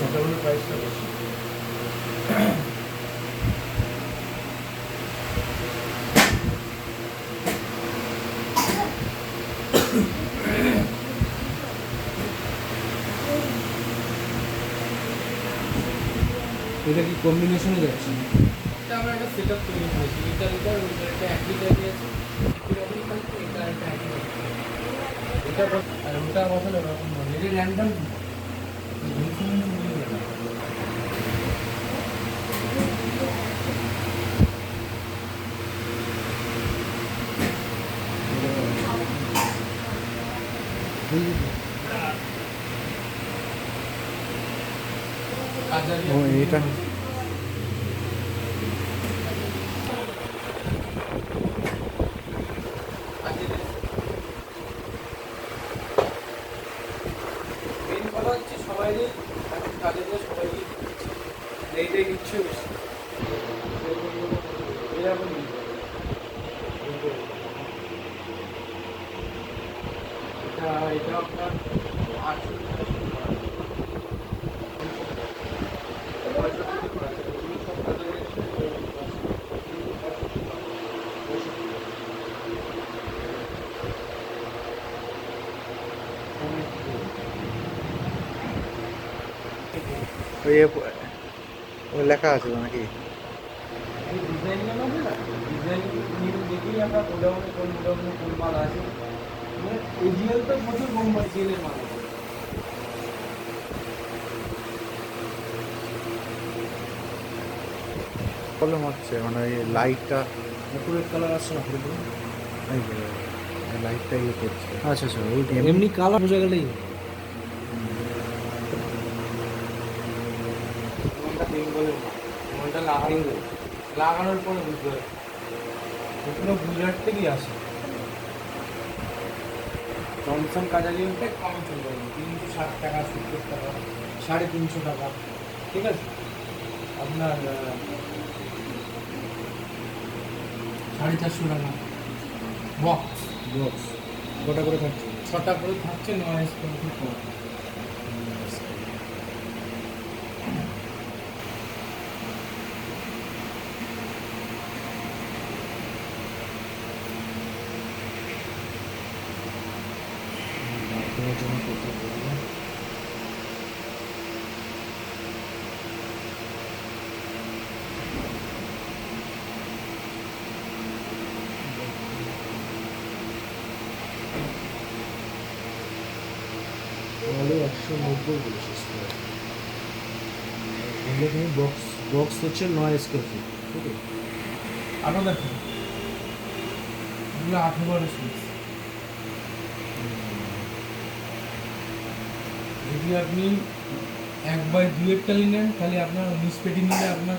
মোটামুটি প্রাইসটা বেশি। এটা কি কম্বিনেশনে যাচ্ছে? এটা আমরা একটা সেট আপ তৈরি করেছি, লিটার লিটার ওইটা একটা 1 লিটার দিয়েছে, এরকমই থাকছে, এটা একটা 1 লিটার। এটা আর ওটা বসালে ওরকম নয়, এটা র্যান্ডম ও এটা মেন কথা হচ্ছে সবাইরই এখন কাজে দিয়ে সবাইকে এইটাই নিচ্ছে বেশি এরকম এটা আপনার 800 টাকা শুরু করা যায়। ওই লেখা আছে তো নাকি? এই ডিজাইন নেওয়া না, ডিজাইন নিয়ে দেখেই আমরা গোডাউনে কোন মাল আছে, মানে এজিএল তো প্রচুর কমার্শিয়ালের মাল আছে। প্রবলেম হচ্ছে মানে এই লাইটটা, পুরো কালার আসছে না পুরো। এই যে এই লাইটটা ইয়ে করছে। আচ্ছা আচ্ছা, এমনি কালার বোঝা গেলেই কোনটা বেঙ্গলের মাল, কোনটা লাগানোর পরে বুঝতে হবে। এগুলো গুজরাট থেকেই আসে। জনসন কাজারিওটা কমে চলবে, 360 টাকা, 70 টাকা, 350 টাকা, ঠিক আছে। আপনার 450 টাকা বক্স, বক্স কটা করে থাকছে? 6টা করে থাকছে, নয়েজ কোয়ালিটি কম। তোমার জন্য করতে পারবো। তাহলে 190 বলেছে স্কোয়ার। এগুলো তুমি বক্স বক্স হচ্ছে 9 স্কোয়ার ফিট, ঠিক আছে। আরও দেখো এগুলো 18 সিক্স। যদি আপনি 1/2 এরটা নেন তাহলে আপনার 19 পেটি নিলে আপনার